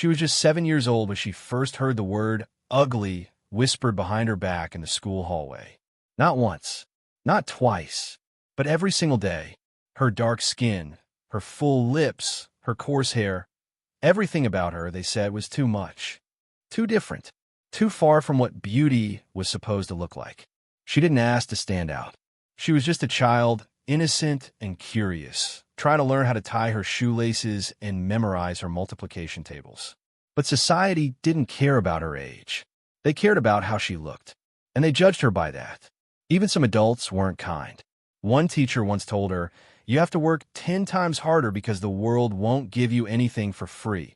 She was just 7 years old when she first heard the word ugly whispered behind her back in the school hallway. Not once, not twice, but every single day. Her dark skin, her full lips, her coarse hair, everything about her, they said, was too much. Too different. Too far from what beauty was supposed to look like. She didn't ask to stand out. She was just a child, innocent and curious, trying to learn how to tie her shoelaces and memorize her multiplication tables. But society didn't care about her age. They cared about how she looked, and they judged her by that. Even some adults weren't kind. One teacher once told her, "You have to work 10 times harder because the world won't give you anything for free,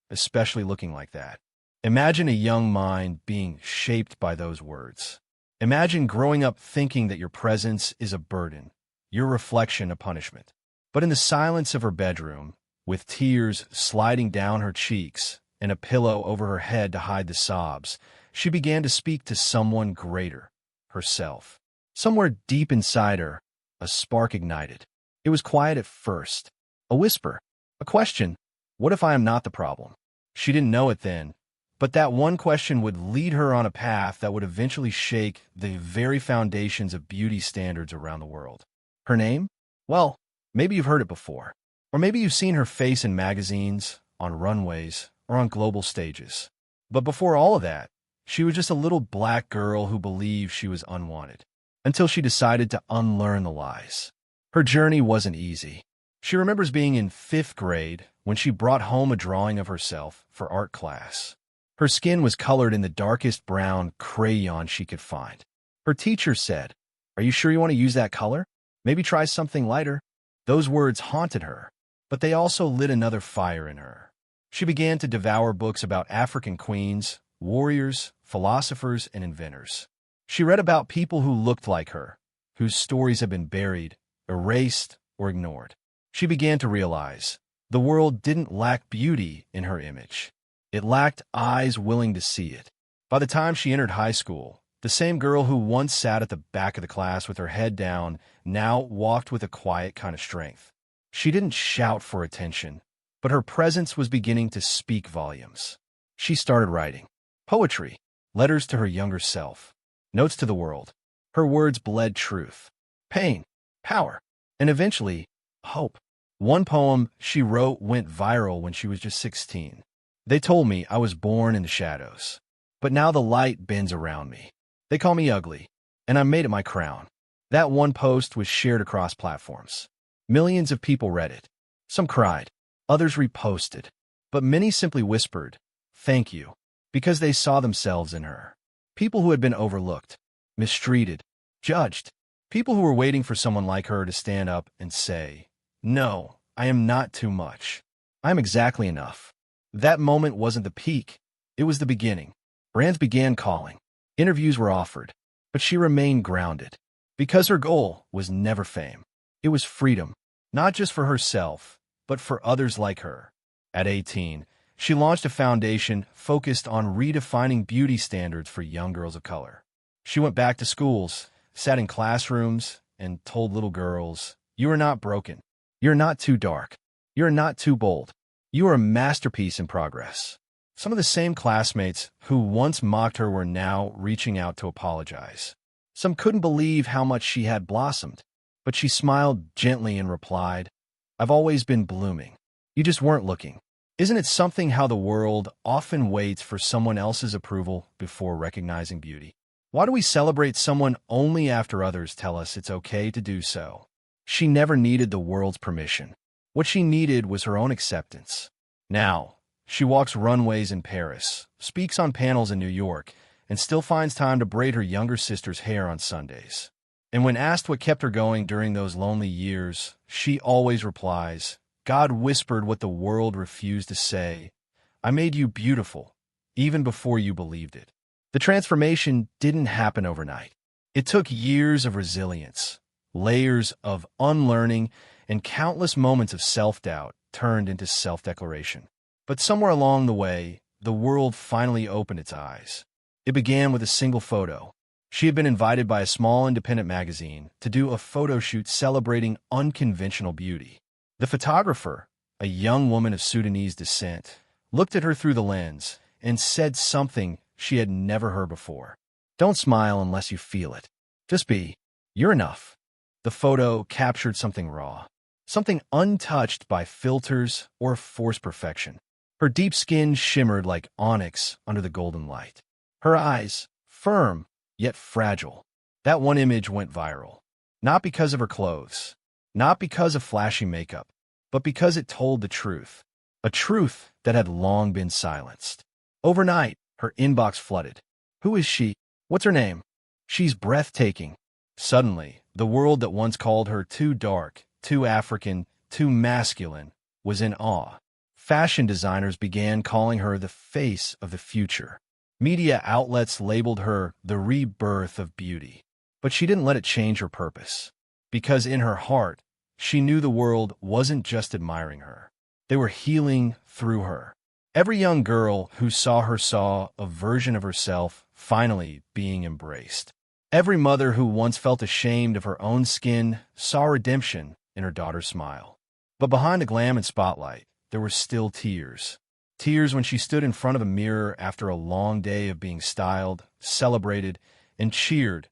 especially looking like that." Imagine a young mind being shaped by those words. Imagine growing up thinking that your presence is a burden, your reflection a punishment. But in the silence of her bedroom, with tears sliding down her cheeks and a pillow over her head to hide the sobs, she began to speak to someone greater, herself. Somewhere deep inside her, a spark ignited. It was quiet at first, a whisper, a question. What if I am not the problem? She didn't know it then, but that one question would lead her on a path that would eventually shake the very foundations of beauty standards around the world. Her name? Well, maybe you've heard it before. Or maybe you've seen her face in magazines, on runways, or on global stages. But before all of that, she was just a little black girl who believed she was unwanted, until she decided to unlearn the lies. Her journey wasn't easy. She remembers being in 5th grade when she brought home a drawing of herself for art class. Her skin was colored in the darkest brown crayon she could find. Her teacher said, "Are you sure you want to use that color? Maybe try something lighter." Those words haunted her, but they also lit another fire in her. She began to devour books about African queens, warriors, philosophers, and inventors. She read about people who looked like her, whose stories had been buried, erased, or ignored. She began to realize the world didn't lack beauty in her image. It lacked eyes willing to see it. By the time she entered high school, the same girl who once sat at the back of the class with her head down now walked with a quiet kind of strength. She didn't shout for attention, but her presence was beginning to speak volumes. She started writing poetry, letters to her younger self, notes to the world. Her words bled truth, pain, power, and eventually, hope. One poem she wrote went viral when she was just 16. "They told me I was born in the shadows, but now the light bends around me. They call me ugly, and I made it my crown." That one post was shared across platforms. Millions of people read it. Some cried, others reposted, but many simply whispered, "Thank you," because they saw themselves in her. People who had been overlooked, mistreated, judged. People who were waiting for someone like her to stand up and say, "No, I am not too much. I am exactly enough." That moment wasn't the peak. It was the beginning. Brands began calling. Interviews were offered. But she remained grounded. Because her goal was never fame. It was freedom, not just for herself, but for others like her. At 18, she launched a foundation focused on redefining beauty standards for young girls of color. She went back to schools, sat in classrooms, and told little girls, "You are not broken. You're not too dark. You're not too bold. You are a masterpiece in progress." Some of the same classmates who once mocked her were now reaching out to apologize. Some couldn't believe how much she had blossomed, but she smiled gently and replied, "I've always been blooming. You just weren't looking." Isn't it something how the world often waits for someone else's approval before recognizing beauty? Why do we celebrate someone only after others tell us it's okay to do so? She never needed the world's permission. What she needed was her own acceptance. Now, she walks runways in Paris, speaks on panels in New York, and still finds time to braid her younger sister's hair on Sundays. And when asked what kept her going during those lonely years, she always replies, "God whispered what the world refused to say. I made you beautiful, even before you believed it." The transformation didn't happen overnight. It took years of resilience, layers of unlearning, and countless moments of self-doubt turned into self-declaration. But somewhere along the way, the world finally opened its eyes. It began with a single photo. She had been invited by a small independent magazine to do a photo shoot celebrating unconventional beauty. The photographer, a young woman of Sudanese descent, looked at her through the lens, and said something she had never heard before. Don't smile unless you feel it. Just be. You're enough. The photo captured something raw, something untouched by filters or forced perfection. Her deep skin shimmered like onyx under the golden light. Her eyes, firm yet fragile. That one image went viral. Not because of her clothes, not because of flashy makeup, but because it told the truth. A truth that had long been silenced. Overnight, her inbox flooded. Who is she? What's her name? She's breathtaking. Suddenly, the world that once called her too dark, too African, too masculine, was in awe. Fashion designers began calling her the face of the future. Media outlets labeled her the rebirth of beauty. But she didn't let it change her purpose. Because in her heart, she knew the world wasn't just admiring her. They were healing through her. Every young girl who saw her saw a version of herself finally being embraced. Every mother who once felt ashamed of her own skin saw redemption in her daughter's smile. But behind the glam and spotlight, there were still tears. Tears when she stood in front of a mirror after a long day of being styled, celebrated, and cheered,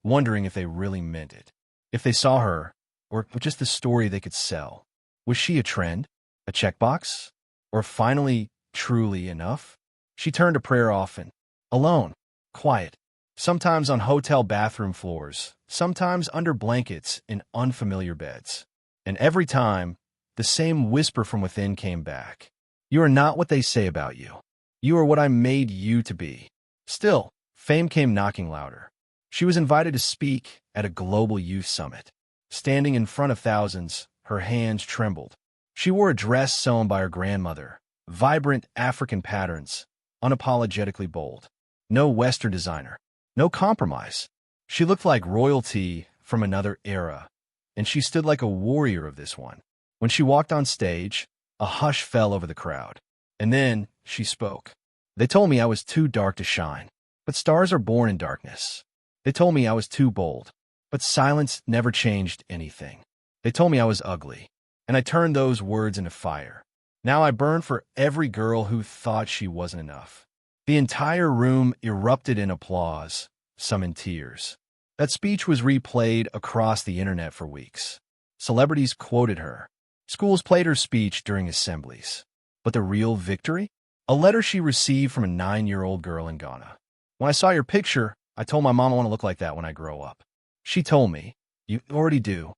wondering if they really meant it. If they saw her, or just the story they could sell. Was she a trend? A checkbox? Or finally, truly enough? She turned to prayer often. Alone. Quiet. Sometimes on hotel bathroom floors. Sometimes under blankets in unfamiliar beds. And every time, the same whisper from within came back. You are not what they say about you. You are what I made you to be. Still, fame came knocking louder. She was invited to speak at a global youth summit. Standing in front of thousands, her hands trembled. She wore a dress sewn by her grandmother, vibrant African patterns, unapologetically bold. No Western designer, no compromise. She looked like royalty from another era, and she stood like a warrior of this one. When she walked on stage, a hush fell over the crowd. And then she spoke. They told me I was too dark to shine, but stars are born in darkness. They told me I was too bold, but silence never changed anything. They told me I was ugly, and I turned those words into fire. Now I burn for every girl who thought she wasn't enough. The entire room erupted in applause, some in tears. That speech was replayed across the internet for weeks. Celebrities quoted her. Schools played her speech during assemblies. But the real victory? A letter she received from a 9-year-old girl in Ghana. When I saw your picture, I told my mom I want to look like that when I grow up. She told me, you already do.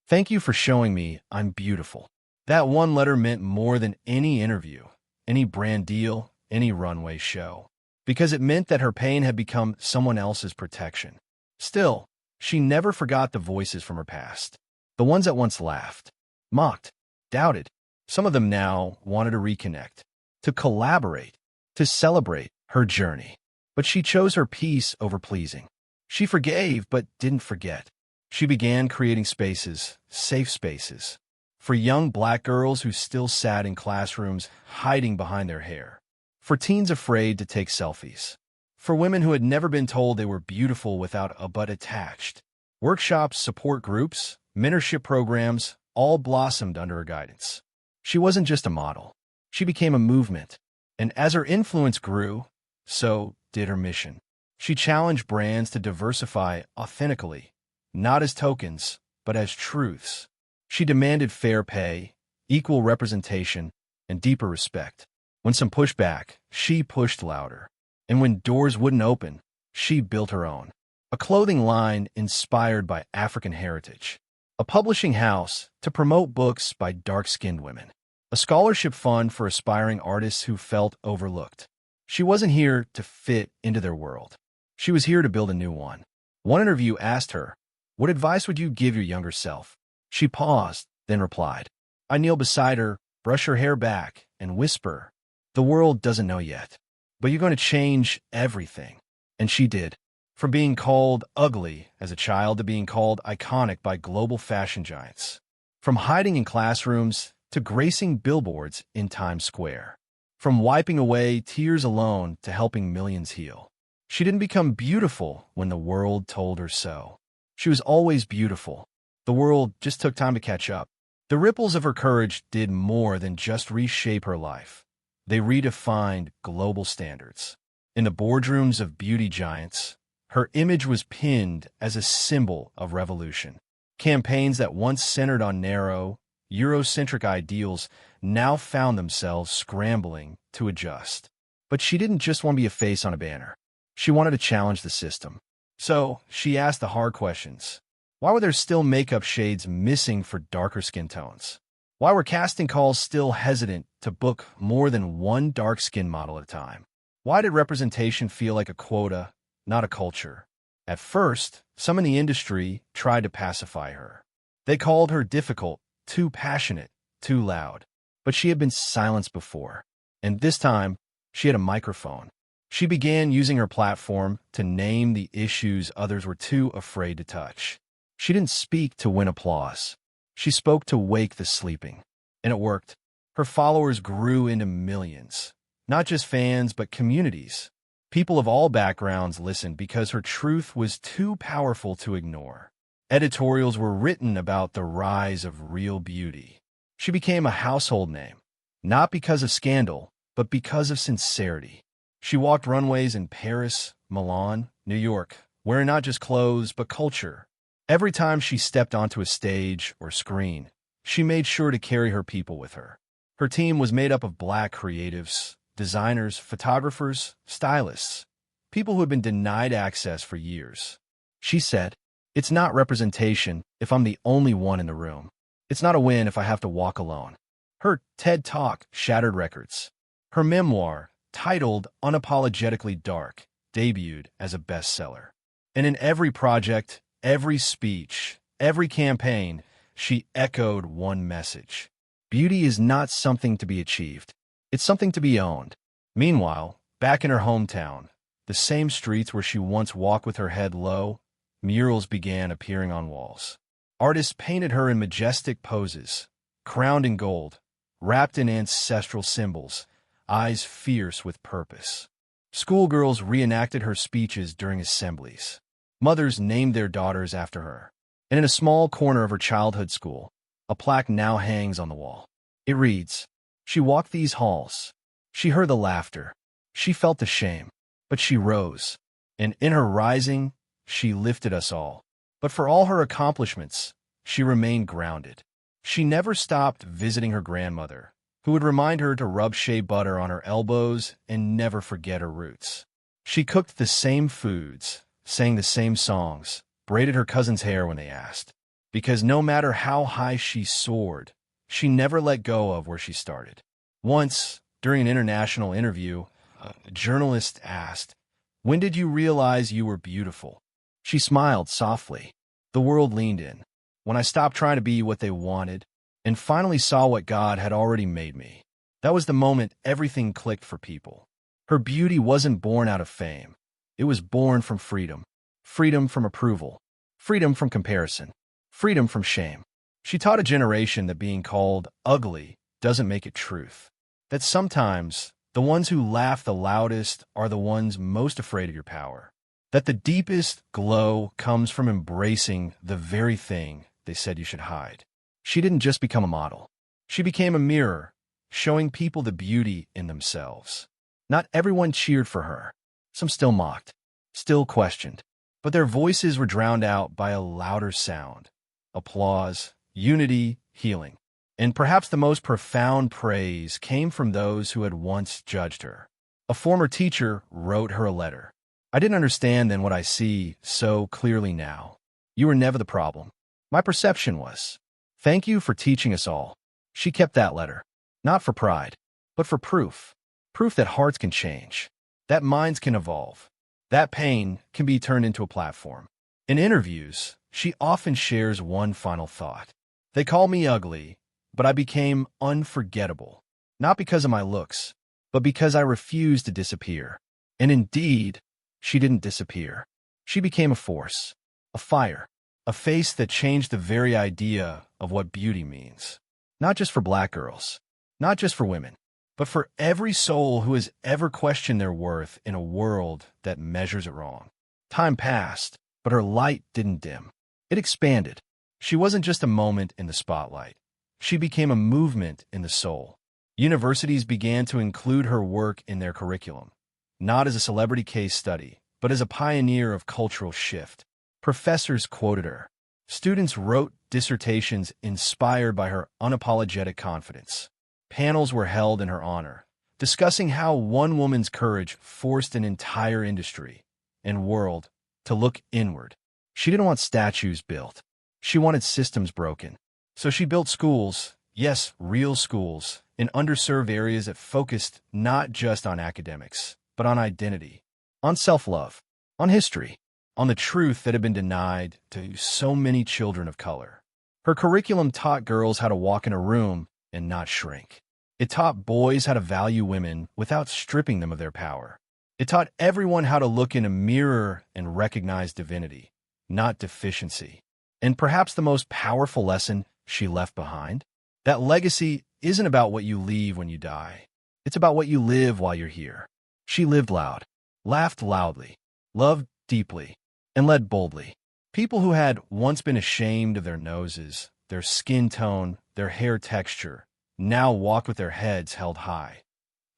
Thank you for showing me I'm beautiful. That one letter meant more than any interview, any brand deal, any runway show. Because it meant that her pain had become someone else's protection. Still, she never forgot the voices from her past. The ones that once laughed, mocked, doubted. Some of them now wanted to reconnect, to collaborate, to celebrate her journey. But she chose her peace over pleasing. She forgave, but didn't forget. She began creating spaces, safe spaces, for young black girls who still sat in classrooms hiding behind their hair, for teens afraid to take selfies, for women who had never been told they were beautiful without a but attached. Workshops, support groups, mentorship programs all blossomed under her guidance. She wasn't just a model. She became a movement. And as her influence grew, so did her mission. She challenged brands to diversify authentically, not as tokens, but as truths. She demanded fair pay, equal representation, and deeper respect. When some pushed back, she pushed louder. And when doors wouldn't open, she built her own. A clothing line inspired by African heritage. A publishing house to promote books by dark-skinned women. A scholarship fund for aspiring artists who felt overlooked. She wasn't here to fit into their world. She was here to build a new one. One interview asked her, "What advice would you give your younger self?" She paused, then replied. I kneel beside her, brush her hair back, and whisper, "The world doesn't know yet, but you're going to change everything." And she did. From being called ugly as a child to being called iconic by global fashion giants. From hiding in classrooms to gracing billboards in Times Square. From wiping away tears alone to helping millions heal. She didn't become beautiful when the world told her so. She was always beautiful. The world just took time to catch up. The ripples of her courage did more than just reshape her life. They redefined global standards. In the boardrooms of beauty giants, her image was pinned as a symbol of revolution. Campaigns that once centered on narrow, Eurocentric ideals now found themselves scrambling to adjust. But she didn't just want to be a face on a banner. She wanted to challenge the system. So she asked the hard questions. Why were there still makeup shades missing for darker skin tones? Why were casting calls still hesitant to book more than one dark skin model at a time? Why did representation feel like a quota, not a culture? At first, some in the industry tried to pacify her. They called her difficult, too passionate, too loud. But she had been silenced before. And this time, she had a microphone. She began using her platform to name the issues others were too afraid to touch. She didn't speak to win applause. She spoke to wake the sleeping. And it worked. Her followers grew into millions. Not just fans, but communities. People of all backgrounds listened because her truth was too powerful to ignore. Editorials were written about the rise of real beauty. She became a household name, not because of scandal, but because of sincerity. She walked runways in Paris, Milan, New York, wearing not just clothes, but culture. Every time she stepped onto a stage or screen, she made sure to carry her people with her. Her team was made up of Black creatives, designers, photographers, stylists, people who had been denied access for years. She said, "It's not representation if I'm the only one in the room. It's not a win if I have to walk alone." Her TED Talk shattered records. Her memoir, titled Unapologetically Dark, debuted as a bestseller. And in every project, every speech, every campaign, she echoed one message. Beauty is not something to be achieved. It's something to be owned. Meanwhile, back in her hometown, the same streets where she once walked with her head low, murals began appearing on walls. Artists painted her in majestic poses, crowned in gold, wrapped in ancestral symbols, eyes fierce with purpose. Schoolgirls reenacted her speeches during assemblies. Mothers named their daughters after her. And in a small corner of her childhood school, a plaque now hangs on the wall. It reads, "She walked these halls. She heard the laughter. She felt the shame. But she rose. And in her rising, she lifted us all." But for all her accomplishments, she remained grounded. She never stopped visiting her grandmother, who would remind her to rub shea butter on her elbows and never forget her roots. She cooked the same foods, sang the same songs, braided her cousin's hair when they asked. Because no matter how high she soared, she never let go of where she started. Once, during an international interview, a journalist asked, "When did you realize you were beautiful?" She smiled softly. The world leaned in. "When I stopped trying to be what they wanted and finally saw what God had already made me." That was the moment everything clicked for people. Her beauty wasn't born out of fame. It was born from freedom. Freedom from approval. Freedom from comparison. Freedom from shame. She taught a generation that being called ugly doesn't make it truth. That sometimes the ones who laugh the loudest are the ones most afraid of your power. That the deepest glow comes from embracing the very thing they said you should hide. She didn't just become a model. She became a mirror, showing people the beauty in themselves. Not everyone cheered for her. Some still mocked, still questioned. But their voices were drowned out by a louder sound. Applause, unity, healing. And perhaps the most profound praise came from those who had once judged her. A former teacher wrote her a letter. "I didn't understand then what I see so clearly now. You were never the problem. My perception was. Thank you for teaching us all." She kept that letter, not for pride, but for proof. Proof that hearts can change, that minds can evolve, that pain can be turned into a platform. In interviews, she often shares one final thought. "They call me ugly, but I became unforgettable, not because of my looks, but because I refused to disappear." And indeed, she didn't disappear. She became a force, a fire, a face that changed the very idea of what beauty means. Not just for Black girls, not just for women, but for every soul who has ever questioned their worth in a world that measures it wrong. Time passed, but her light didn't dim. It expanded. She wasn't just a moment in the spotlight. She became a movement in the soul. Universities began to include her work in their curriculum, not as a celebrity case study, but as a pioneer of cultural shift. Professors quoted her. Students wrote dissertations inspired by her unapologetic confidence. Panels were held in her honor, discussing how one woman's courage forced an entire industry and world to look inward. She didn't want statues built. She wanted systems broken. So she built schools, yes, real schools, in underserved areas that focused not just on academics, but on identity, on self-love, on history, on the truth that had been denied to so many children of color. Her curriculum taught girls how to walk in a room and not shrink. It taught boys how to value women without stripping them of their power. It taught everyone how to look in a mirror and recognize divinity, not deficiency. And perhaps the most powerful lesson she left behind? That legacy isn't about what you leave when you die. It's about what you live while you're here. She lived loud, laughed loudly, loved deeply, and led boldly. People who had once been ashamed of their noses, their skin tone, their hair texture, now walked with their heads held high.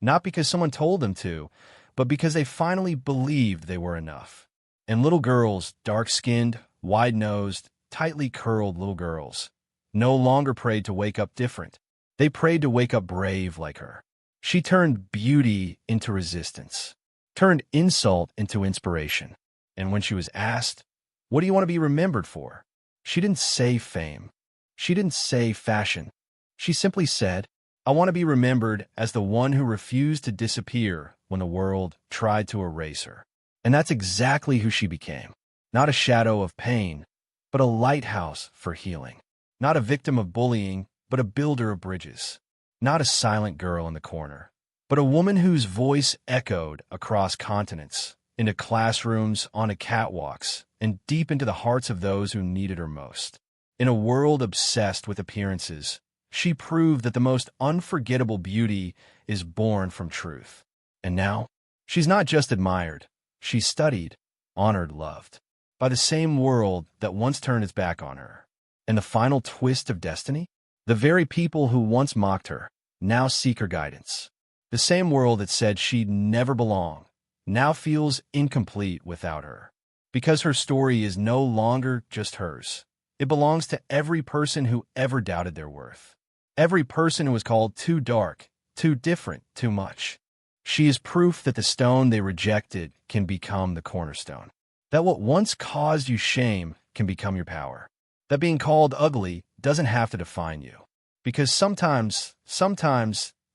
Not because someone told them to, but because they finally believed they were enough. And little girls, dark-skinned, wide-nosed, tightly curled little girls, no longer prayed to wake up different. They prayed to wake up brave like her. She turned beauty into resistance, turned insult into inspiration. And when she was asked, "What do you want to be remembered for?" she didn't say fame. She didn't say fashion. She simply said, "I want to be remembered as the one who refused to disappear when the world tried to erase her." And that's exactly who she became. Not a shadow of pain, but a lighthouse for healing. Not a victim of bullying, but a builder of bridges. Not a silent girl in the corner, but a woman whose voice echoed across continents, into classrooms, onto catwalks, and deep into the hearts of those who needed her most. In a world obsessed with appearances, she proved that the most unforgettable beauty is born from truth. And now, she's not just admired, she's studied, honored, loved, by the same world that once turned its back on her. And the final twist of destiny? The very people who once mocked her now seek her guidance. The same world that said she'd never belong now feels incomplete without her. Because her story is no longer just hers. It belongs to every person who ever doubted their worth. Every person who was called too dark, too different, too much. She is proof that the stone they rejected can become the cornerstone. That what once caused you shame can become your power. That being called ugly doesn't have to define you. Because sometimes,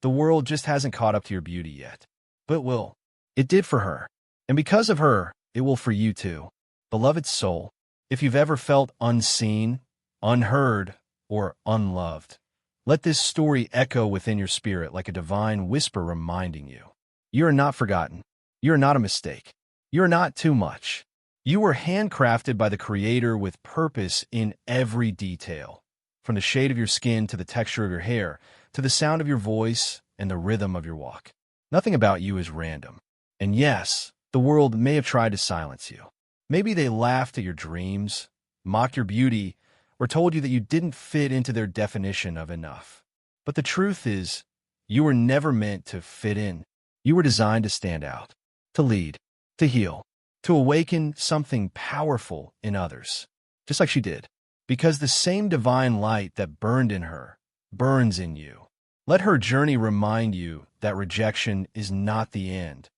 the world just hasn't caught up to your beauty yet. But it will. It did for her. And because of her, it will for you too. Beloved soul, if you've ever felt unseen, unheard, or unloved, let this story echo within your spirit like a divine whisper reminding you. You are not forgotten. You are not a mistake. You are not too much. You were handcrafted by the Creator with purpose in every detail. From the shade of your skin to the texture of your hair, to the sound of your voice and the rhythm of your walk. Nothing about you is random. And yes, the world may have tried to silence you. Maybe they laughed at your dreams, mocked your beauty, or told you that you didn't fit into their definition of enough. But the truth is, you were never meant to fit in. You were designed to stand out, to lead, to heal, to awaken something powerful in others, just like she did. Because the same divine light that burned in her burns in you. Let her journey remind you that rejection is not the end.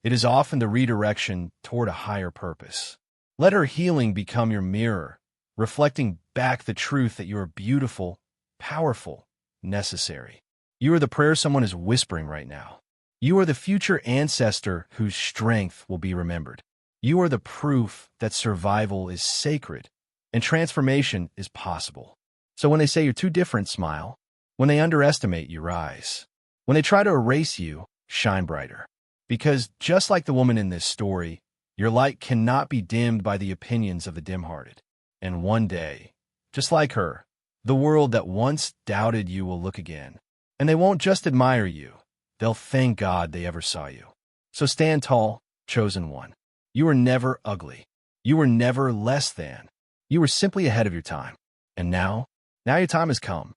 It is often the redirection toward a higher purpose. Let her healing become your mirror, reflecting back the truth that you are beautiful, powerful, necessary. You are the prayer someone is whispering right now. You are the future ancestor whose strength will be remembered. You are the proof that survival is sacred and transformation is possible. So when they say you're too different, smile. When they underestimate you, rise. When they try to erase you, shine brighter. Because just like the woman in this story, your light cannot be dimmed by the opinions of the dim-hearted. And one day, just like her, the world that once doubted you will look again. And they won't just admire you, they'll thank God they ever saw you. So stand tall, chosen one. You were never ugly. You were never less than. You were simply ahead of your time. And now your time has come.